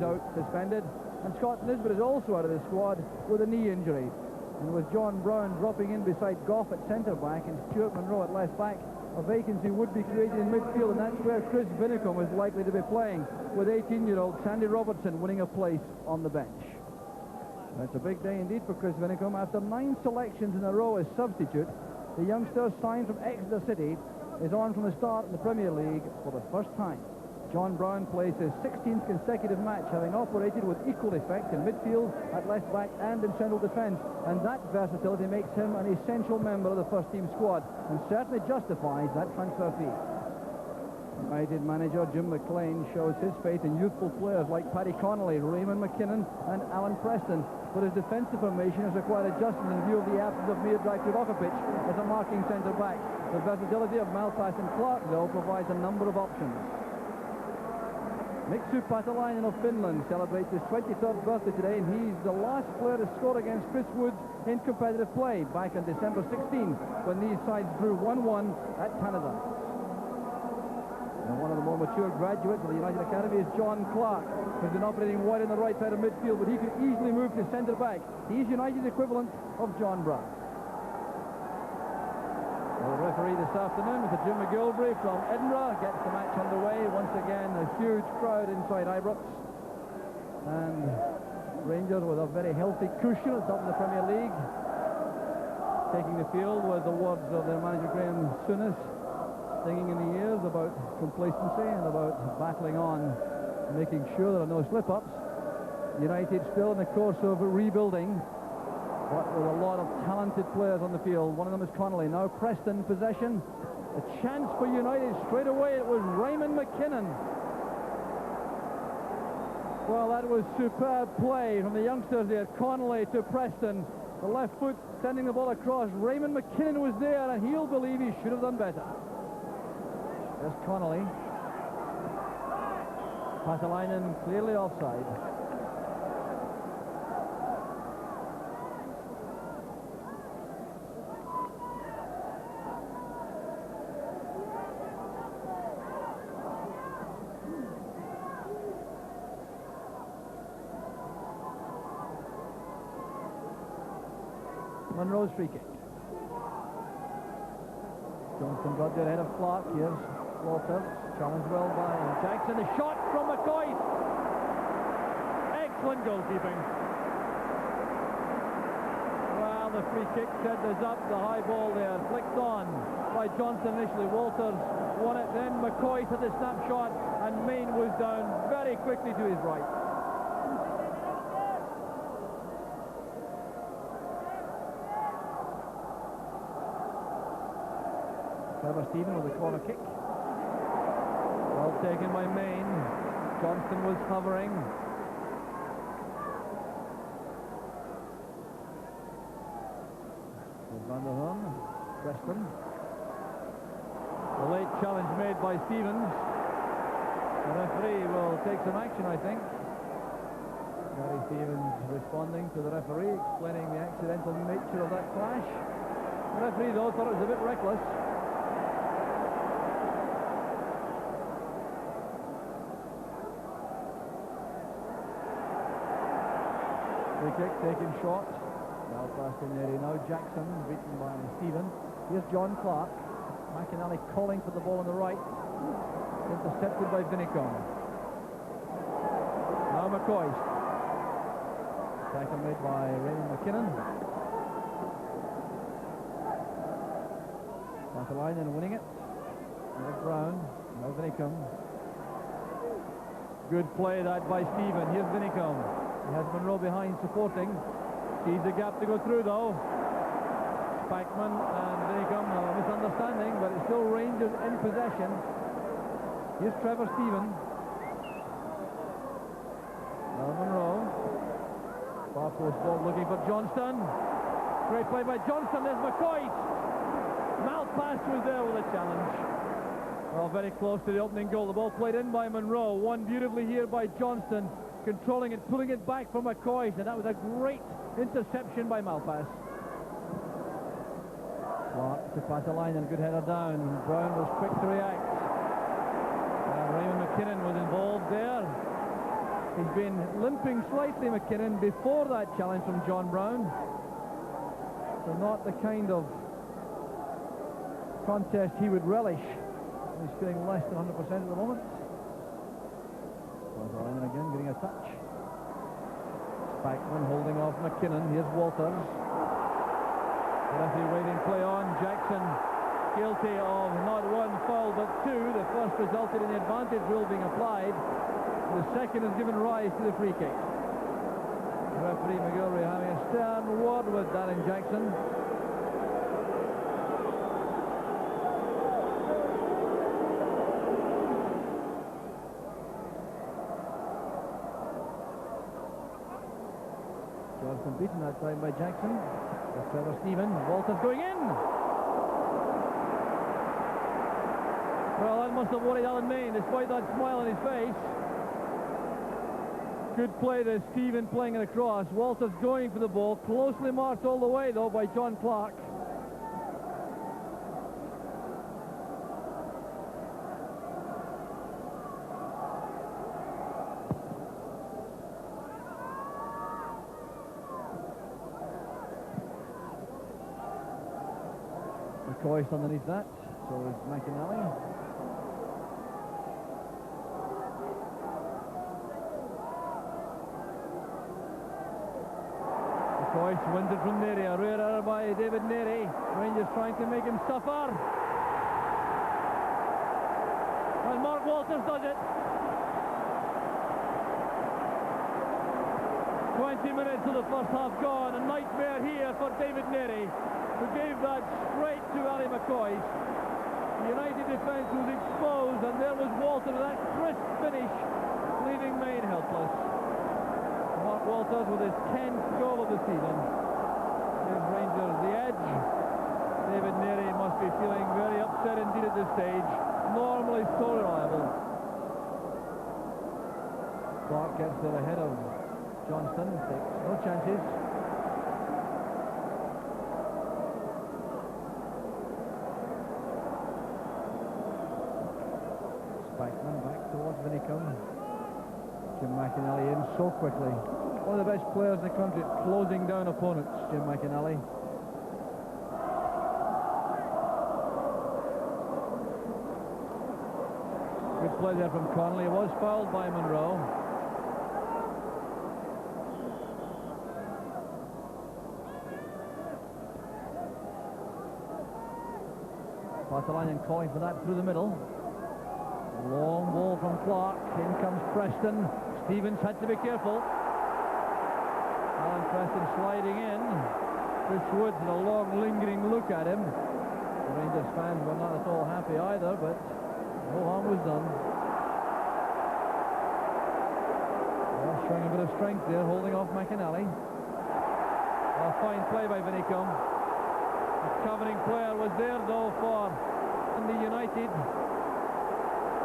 out suspended, and Scott Nisbet is also out of the squad with a knee injury. And with John Brown dropping in beside Gough at centre-back and Stuart Monroe at left-back, a vacancy would be created in midfield, and that's where Chris Vinicombe is likely to be playing, with 18-year-old Sandy Robertson winning a place on the bench. It's a big day indeed for Chris Vinicombe. After 9 selections in a row as substitute, the youngster signed from Exeter City is on from the start in the Premier League for the first time. John Brown plays his 16th consecutive match, having operated with equal effect in midfield, at left back and in central defence, and that versatility makes him an essential member of the first team squad and certainly justifies that transfer fee. United manager Jim McLean shows his faith in youthful players like Paddy Connolly, Raymond McKinnon and Alan Preston, but his defensive formation has required adjustment in view of the absence of Miodrag Turokovic as a marking centre-back. The versatility of Malpass and Clark, though, provides a number of options. Miksu Patalainen of Finland celebrates his 23rd birthday today, and he's the last player to score against Chris Woods in competitive play back on December 16, when these sides drew 1-1 at Canada. And one of the more mature graduates of the United Academy is John Clark, who's been operating wide on the right side of midfield, but he could easily move to centre-back. He's United's equivalent of John Brown. The referee this afternoon, Mr. Jim McGilvray from Edinburgh, gets the match underway. Once again, a huge crowd inside Ibrox. And Rangers with a very healthy cushion at top of the Premier League, taking the field with the words of their manager Graham Souness singing in the ears about complacency and about battling on, making sure there are no slip-ups. United still in the course of rebuilding, but with a lot of talented players on the field. One of them is Connolly. Now Preston possession. A chance for United straight away. It was Raymond McKinnon. Well, that was superb play from the youngsters there. Connolly to Preston. The left foot sending the ball across. Raymond McKinnon was there, and he'll believe he should have done better. There's Connolly. Patalainen clearly offside. Monroe's free kick. Johnson got there ahead of Clark. Here's Walters, challenged well by Jackson. The shot from McCoy. Excellent goalkeeping. Well, the free kick set this up. The high ball there, flicked on by Johnson initially. Walters won it, then McCoy to the snapshot, and Main was down very quickly to his right. Trevor Stephen with a corner kick. Well taken by Main. Johnston was hovering. Van der Horn, Preston. The late challenge made by Stevens. The referee will take some action, I think. Gary Stevens responding to the referee, explaining the accidental nature of that clash. The referee, though, thought it was a bit reckless. Free kick taken short. Malpass in the area now. Jackson beaten by Stephen. Here's John Clark. McInally calling for the ball on the right. Intercepted by Vinicombe. Now McCoy. Tackle made by Raymond McKinnon. Patalainen winning it. Now Brown. Now Vinicombe. Good play that by Stephen. Here's Vinicombe. He has Monroe behind supporting. Sees the gap to go through, though. Spackman and Vinicombe, a misunderstanding, but it's still Rangers in possession. Here's Trevor Stephen. Now Monroe. Far post ball looking for Johnston. Great play by Johnston. There's McCoy. Malpass was there with a challenge. Well, very close to the opening goal. The ball played in by Monroe. Won beautifully here by Johnston. Controlling it, pulling it back for McCoy, and that was a great interception by Malpass. Clark to Patalainen, good header down. Brown was quick to react. Raymond McKinnon was involved there. He's been limping slightly, McKinnon, before that challenge from John Brown. So not the kind of contest he would relish. He's feeling less than 100% at the moment. Well, again, getting a touch. Spackman holding off McKinnon. Here's Walters. The referee waiting play on. Jackson guilty of not one foul but two. The first resulted in the advantage rule being applied. The second has given rise to the free kick. Referee McGilvery having a stern word with Darren Jackson. Johnson beaten that time by Jackson. There's Trevor Stephen. Walters going in. Well, that must have worried Alan Main, despite that smile on his face. Good play there, Stephen playing it across. Walters going for the ball, closely marked all the way though by John Clark. McCoy's underneath that, so is McInally. Joyce wins it from Neary, a rare error by David Neary. Rangers trying to make him suffer. And Mark Walters does it. 20 minutes of the first half gone. A nightmare here for David Neary, who gave that straight to Ali McCoy. The United defence was exposed, and there was Walters with that crisp finish, leaving Maine helpless. Mark Walters with his 10th goal of the season gives Rangers the edge. David Neary must be feeling very upset indeed at this stage. Normally so reliable. Clark gets there ahead of Johnston. Takes no chances. Spackman back towards Vinicum. Jim McInally in so quickly. One of the best players in the country at closing down opponents, Jim McInally. Good play there from Connolly. He was fouled by Monroe. Bartolanian calling for that through the middle. Long ball from Clark. In comes Preston. Stevens had to be careful. Alan Preston sliding in. Chris Woods had a long lingering look at him. The Rangers fans were not at all happy either, but no harm was done. Well, showing a bit of strength there, holding off McInally. A fine play by Vinicum. The covering player was there though for Dundee United.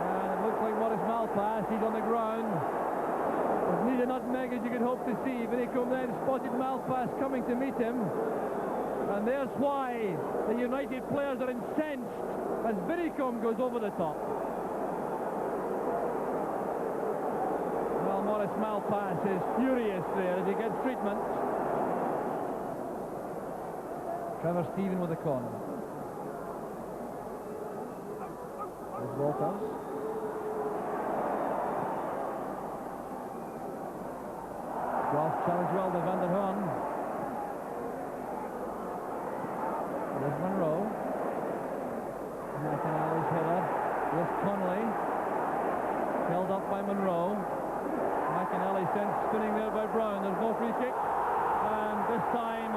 And it looks like Maurice Malpass. He's on the ground. As neat a nutmeg as you could hope to see. Vinicum then spotted Malpass coming to meet him. And there's why the United players are incensed as Vinicum goes over the top. Well, Maurice Malpass is furious there as he gets treatment. Trevor Stephen with the corner. There's Walters. Ross challenged well by Van der Hoorn. There's Monroe. McInally's header. There's Connolly. Held up by Monroe. McInally sent spinning there by Brown. There's no free kick. And this time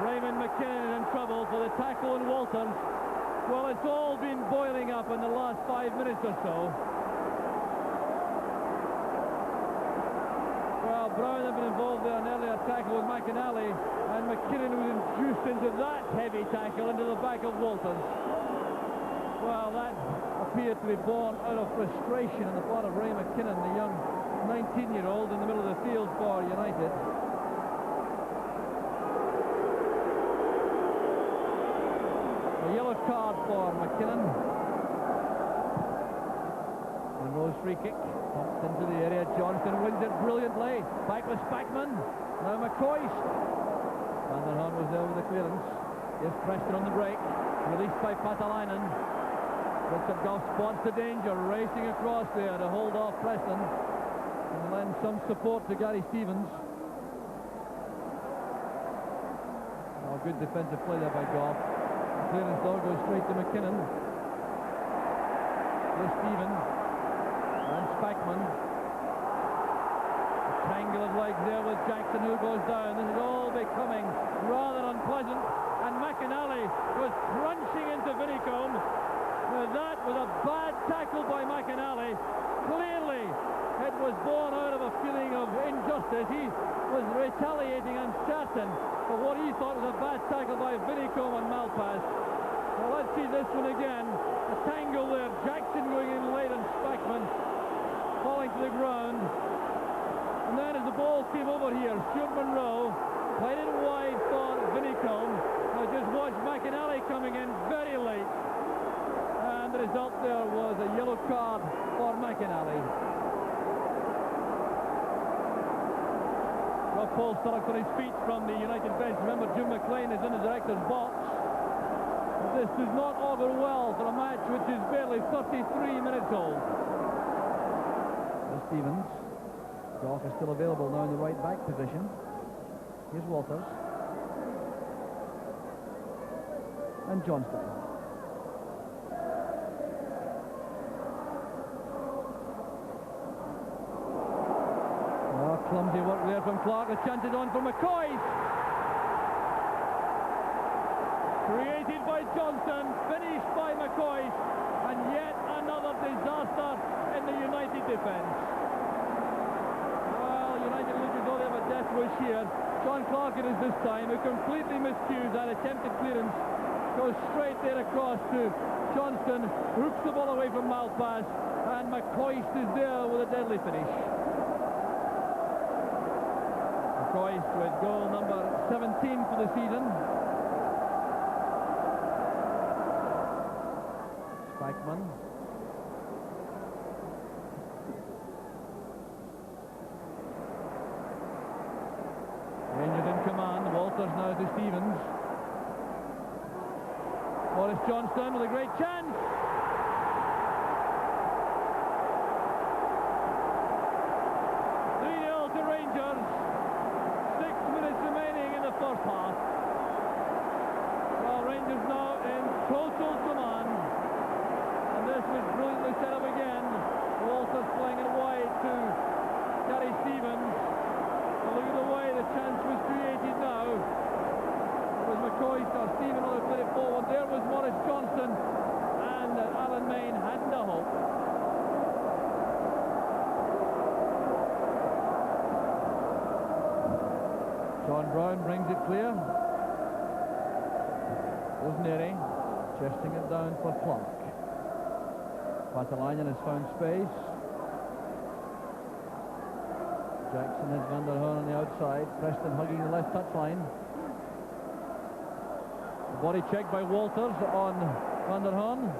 Raymond McKinnon is in trouble for the tackle on Walters. Well, it's all been boiling up in the last 5 minutes or so. Well, Brown had been involved there in an earlier tackle with McInally, and McKinnon was induced into that heavy tackle into the back of Walters. Well, that appeared to be born out of frustration on the part of Ray McKinnon, the young 19-year-old in the middle of the field for United. A yellow card for McKinnon. And Rose Rangers free kick. Pumped into the area. Johnston wins it brilliantly. Back with Spackman. Now McCoist. Van der Horn was there with the clearance. Here's Preston on the break. Released by Patalainen. Richard Goff spots the danger. Racing across there to hold off Preston and lend some support to Gary Stevens. Oh, good defensive play there by Goff. The clearance though goes straight to McKinnon. Here's Stevens and Spackman. A tangle of legs there with Jackson, who goes down. This is all becoming rather unpleasant, and McInally was crunching into Vinicombe. Now that was a bad tackle by McInally. Clearly it was born out of a feeling of injustice. He was retaliating and certain for what he thought was a bad tackle by Vinicombe and Malpass. Well, let's see this one again. A tangle there. Jackson going in late and Spackman falling to the ground. And then as the ball came over here, Stuart Monroe played it wide for Vinicombe. Now just watch McInally coming in very late. And the result there was a yellow card for McInally. Rob Paul starts on his feet from the United bench. Remember, Jim McLean is in the director's box. This does not augur well for a match which is barely 33 minutes old. There's Stevens. Goff is still available now in the right back position. Here's Walters. And Johnston. Oh, clumsy work there from Clark. The chance is on for McCoy. Created by Johnson, finished by McCoy, and yet another disaster in the United defence. Well, United look as though they have a death wish here. John Clark it is this time, who completely miscues that attempted clearance. Goes straight there across to Johnston, hooks the ball away from Malpass, and McCoist is there with a deadly finish. McCoist with goal number 17 for the season. Spackman. Rangers in command. Walters now to Stevens. Boris Johnston with a great chance. 3-0 to Rangers. 6 minutes remaining in the first half. Well, Rangers now in total command. This was brilliantly set up again. Walters playing it wide to Gary Stevens. And look at the way the chance was created now. It was McCoist or Stevens who played it forward. There was Maurice Johnston, and Alan Main hadn't a hope. John Brown brings it clear. Rosneri chesting it down for Clark. Patalainen has found space. Jackson has Van der Horn on the outside. Preston hugging the left touchline. Body check by Walters on Van der Horn.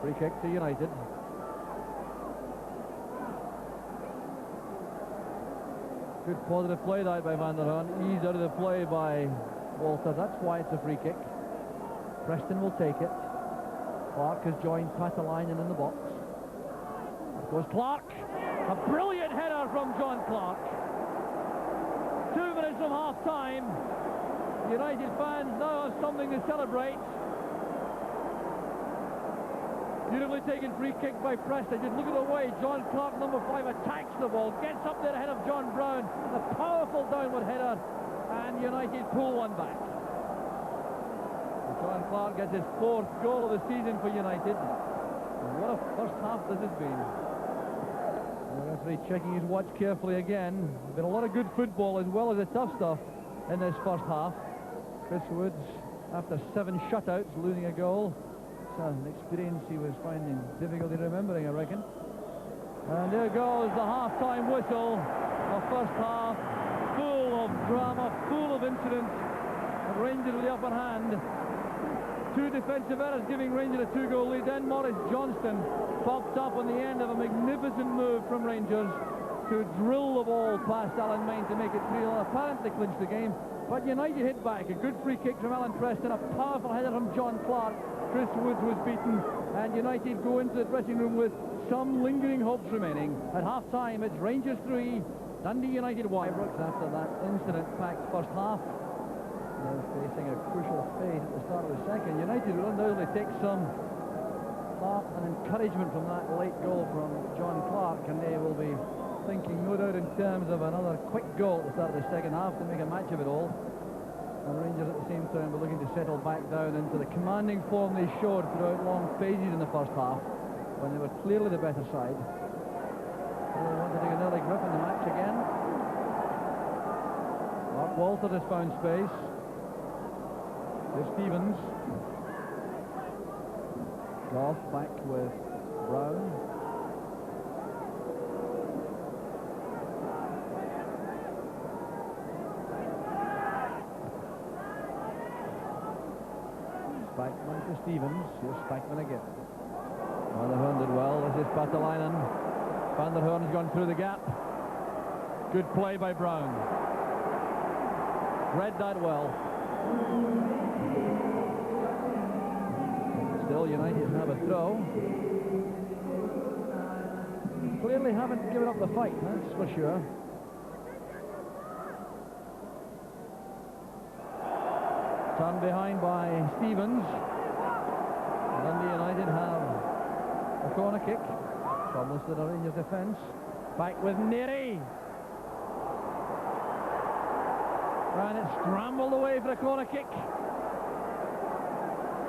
Free kick to United. Good positive play that by Van der Horn. Eased out of the play by Walters. That's why it's a free kick. Preston will take it. Clark has joined Patalainen in the box. There goes Clark. A brilliant header from John Clark. 2 minutes from half-time. United fans now have something to celebrate. Beautifully taken free kick by Preston. Just look at the way John Clark, number 5, attacks the ball. Gets up there ahead of John Brown. A powerful downward header. And United pull one back. John Clark gets his 4th goal of the season for United. And what a first half this has been. The referee checking his watch carefully again. There's been a lot of good football as well as the tough stuff in this first half. Chris Woods, after 7 shutouts, losing a goal. It's an experience he was finding difficulty remembering, I reckon. And there goes the half-time whistle. The first half, full of drama, full of incidents. The Rangers with the upper hand. two defensive errors giving Rangers a 2-goal lead. Then Maurice Johnston popped up on the end of a magnificent move from Rangers to drill the ball past Alan Main to make it 3-0, apparently clinch the game. But United hit back. A good free kick from Alan Preston, a powerful header from John Clark. Chris Woods was beaten, and United go into the dressing room with some lingering hopes remaining. At half-time, it's Rangers 3, Dundee United 1. Brooks, after that incident-packed first half, now facing a crucial fate at the start of the second. United will undoubtedly take some heart and encouragement from that late goal from John Clark, and they will be thinking no doubt in terms of another quick goal at the start of the second half to make a match of it all. And Rangers at the same time were looking to settle back down into the commanding form they showed throughout long phases in the first half, when they were clearly the better side. They want to take an early grip in the match again. Mark Walter has found space. There's Stevens. Goff back with Brown. Spackman to Stevens. Here's Spackman again. Van der Hoorn did well. This is Patalainen. Van der Hoorn's gone through the gap. Good play by Brown. Read that well. Still, United have a throw. Clearly haven't given up the fight, that's for sure. Turned behind by Stevens. Dundee United have a corner kick. It's almost at a Rangers defence. Back with Neary. And it's scrambled away for a corner kick.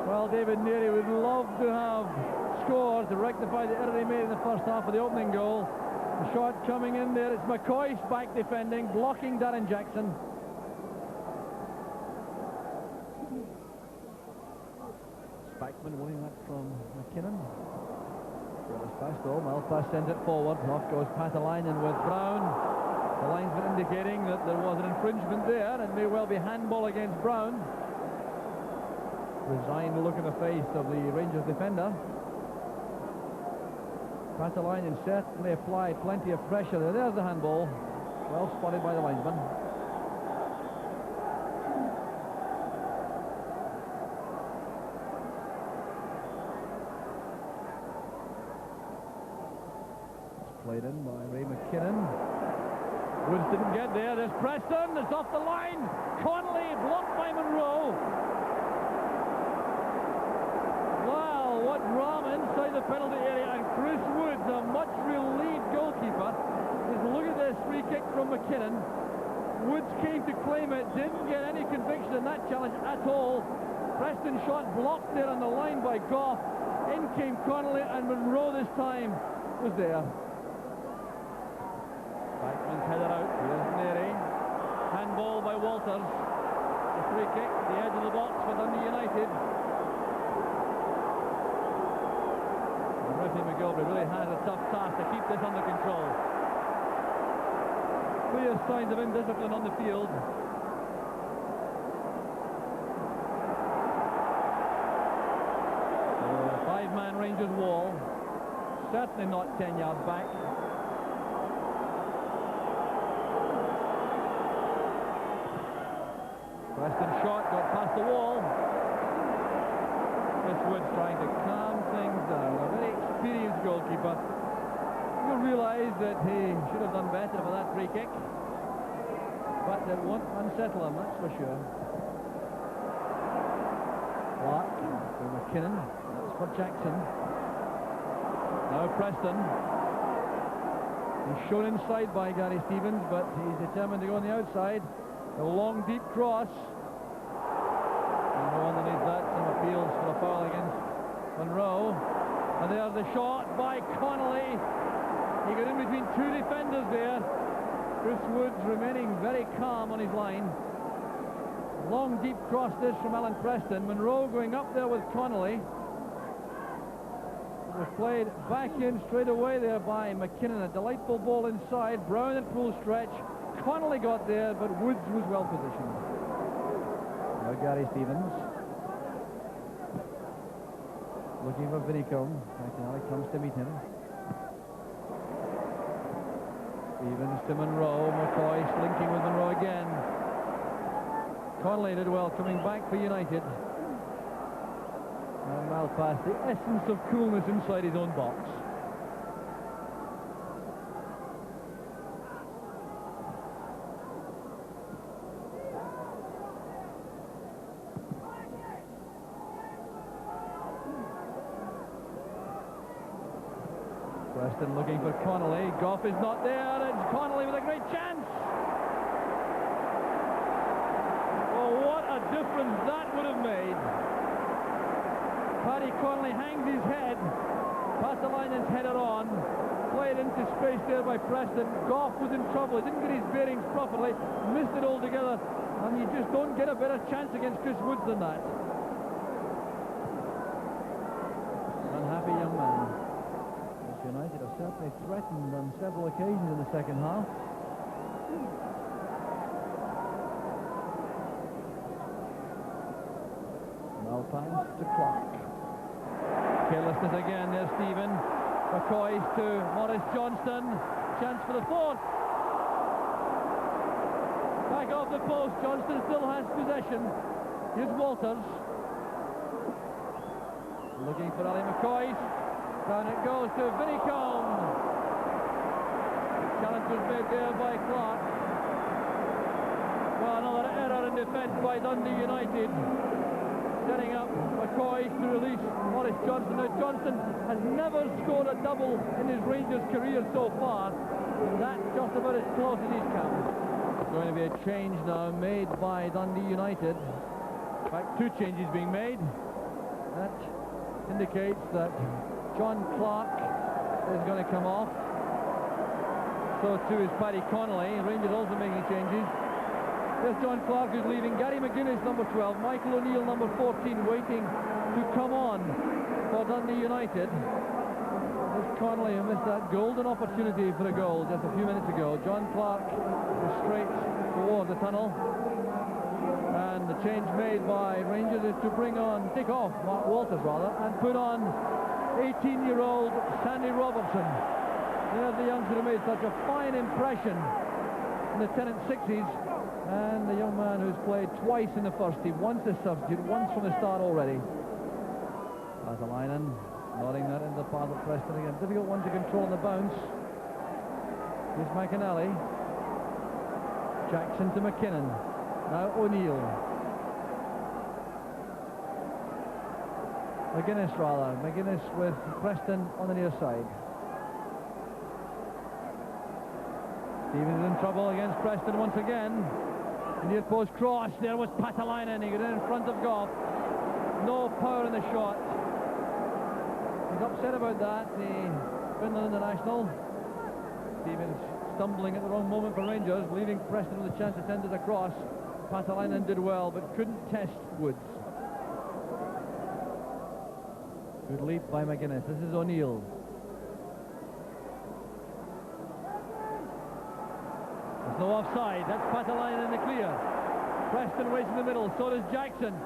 Well, David Neary would love to have scored to rectify the error he made in the first half of the opening goal. The shot coming in there. It's McCoy's back defending, blocking Darren Jackson. Spackman winning that from McKinnon. Got his pass though. Malpass sends it forward. Off goes Patalainen with Brown. The linesman indicating that there was an infringement there and may well be handball against Brown. Resigned look in the face of the Rangers defender. Patalainen certainly applied plenty of pressure there. There's the handball. Well spotted by the linesman. Played in by Ray McKinnon. Woods didn't get there. There's Preston. It's off the line. Connolly blocked by Monroe. Wow, what drama inside the penalty area. And Chris Woods, a much relieved goalkeeper, is look at this free kick from McKinnon. Woods came to claim it. Didn't get any conviction in that challenge at all. Preston shot blocked there on the line by Goff. In came Connolly, and Monroe this time was there. Backman's headed out. Here's Neary. Handball by Walters. The free kick, the edge of the box for Dundee United. And referee McGilvery really has a tough task to keep this under control. Clear signs of indiscipline on the field. A five-man Rangers wall. Certainly not 10 yards back. Preston shot, got past the wall. Chris Woods trying to calm things down. A very experienced goalkeeper. You'll realise that he should have done better for that free kick. But it won't unsettle him, that's for sure. Clark for McKinnon. That's for Jackson. Now Preston. He's shown inside by Gary Stevens, but he's determined to go on the outside. A long, deep cross. And underneath that, some appeals for a foul against Monroe. And there's the shot by Connolly. He got in between two defenders there. Chris Woods remaining very calm on his line. Long, deep cross this from Alan Preston. Monroe going up there with Connolly. It was played back in straight away there by McKinnon. A delightful ball inside. Brown at full stretch. Connolly got there, but Woods was well positioned. Now Gary Stevens. Looking for Vinicombe. McNally comes to meet him. Stevens to Monroe. McCoy slinking with Monroe again. Connolly did well coming back for United. And Malpass, the essence of coolness inside his own box. Preston looking for Connolly. Gough is not there. It's Connolly with a great chance. Oh, what a difference that would have made. Paddy Connolly hangs his head. Paatelainen's header on. Played into space there by Preston. Gough was in trouble. He didn't get his bearings properly. Missed it altogether. And you just don't get a better chance against Chris Woods than that. Unhappy young man. United have certainly threatened on several occasions in the second half. Malpass to Clark. Carelessness again there, Stephen. McCoy to Morris Johnston. Chance for the fourth. Back off the post. Johnston still has possession. Here's Walters. Looking for Ali McCoy. Down it goes to Vinicombe. Challenge was made there by Clark. Well, another error in defence by Dundee United. Setting up McCoy to release Morris Johnston. Now, Johnston has never scored a double in his Rangers career so far. And that's just about as close as he's come. There's going to be a change now made by Dundee United. In fact, two changes being made. That indicates that John Clark is going to come off. So too is Paddy Connolly. Rangers also making changes. There's John Clark who's leaving. Gary McGuinness, number 12. Michael O'Neill, number 14, waiting to come on for Dundee United. There's Connolly, who missed that golden opportunity for a goal just a few minutes ago. John Clark is straight towards the tunnel. And the change made by Rangers is to take off Mark Walters rather, and put on 18-year-old Sandy Robertson. There's the youngster who made such a fine impression in the Tennant 60s, and the young man who's played twice in the first team, once as substitute, once from the start already. Paatelainen nodding that into the path of Preston again. Difficult one to control on the bounce. Here's McAnally. Jackson to McKinnon. Now O'Neill. McGuinness with Preston on the near side. Stevens is in trouble against Preston once again. Near post cross, there was Paatelainen. He got in front of Gough. No power in the shot. He's upset about that, the Finland international. Stevens stumbling at the wrong moment for Rangers, leaving Preston with a chance to send it across. Paatelainen did well, but couldn't test Woods. Good leap by McGuinness. This is O'Neill. There's no offside. That's Paatelainen in the clear. Preston waits in the middle. So does Jackson.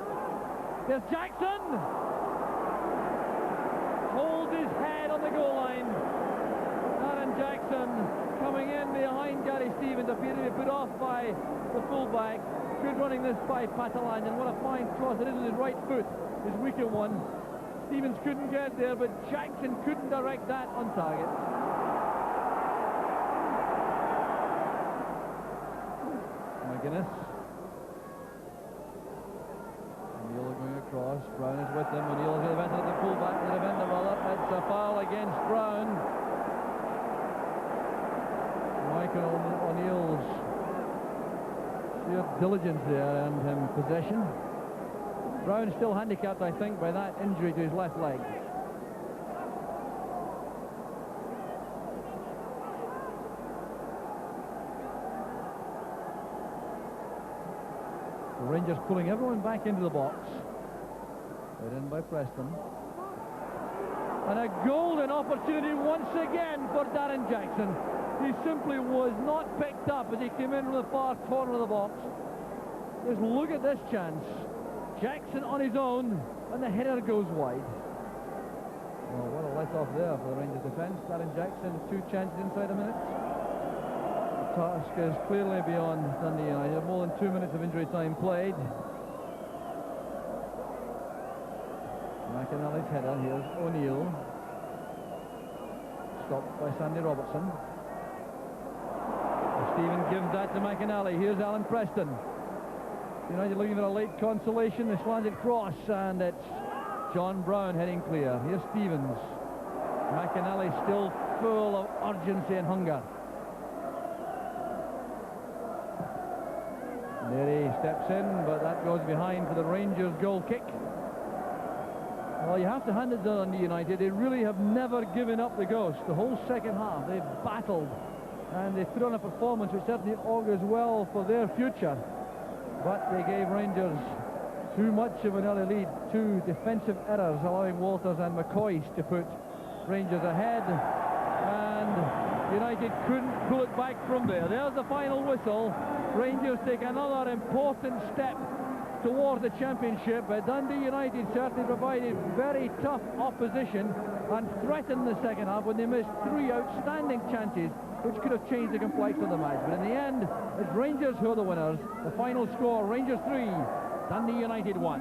There's Jackson! Holds his head on the goal line. Aaron Jackson coming in behind Gary Stevens. Appeared to be put off by the fullback. Good running this by Paatelainen. What a fine cross it is with his right foot. His weaker one. Stevens couldn't get there, but Jackson couldn't direct that on target. McGuinness. O'Neill going across. Brown is with them. O'Neill is the defender, the fullback, the defender rather. It's a foul against Brown. Michael O'Neill's sheer diligence there earned him possession. Brown still handicapped, I think, by that injury to his left leg. The Rangers pulling everyone back into the box. Put in by Preston. And a golden opportunity once again for Darren Jackson. He simply was not picked up as he came in from the far corner of the box. Just look at this chance. Jackson on his own, and the header goes wide. Well, what a let-off there for the Rangers defence. Darren Jackson, 2 chances inside a minute. The task is clearly beyond Dundee United. More than 2 minutes of injury time played. McAnally's header. Here's O'Neill. Stopped by Sandy Robertson. Stephen gives that to McAnally. Here's Alan Preston. United looking for a late consolation. The slanted cross, and it's John Brown heading clear. Here's Stevens. McAnally still full of urgency and hunger. There he steps in, but that goes behind for the Rangers goal kick. Well, you have to hand it to Dundee United. They really have never given up the ghost. The whole second half, they've battled, and they've put on a performance which certainly augurs well for their future. But they gave Rangers too much of an early lead. 2 defensive errors, allowing Walters and McCoist to put Rangers ahead, and United couldn't pull it back from there. There's the final whistle. Rangers take another important step toward the championship, but Dundee United certainly provided very tough opposition and threatened the second half when they missed 3 outstanding chances which could have changed the complexion of the match. But in the end, it's Rangers who are the winners. The final score, Rangers 3, Dundee United 1.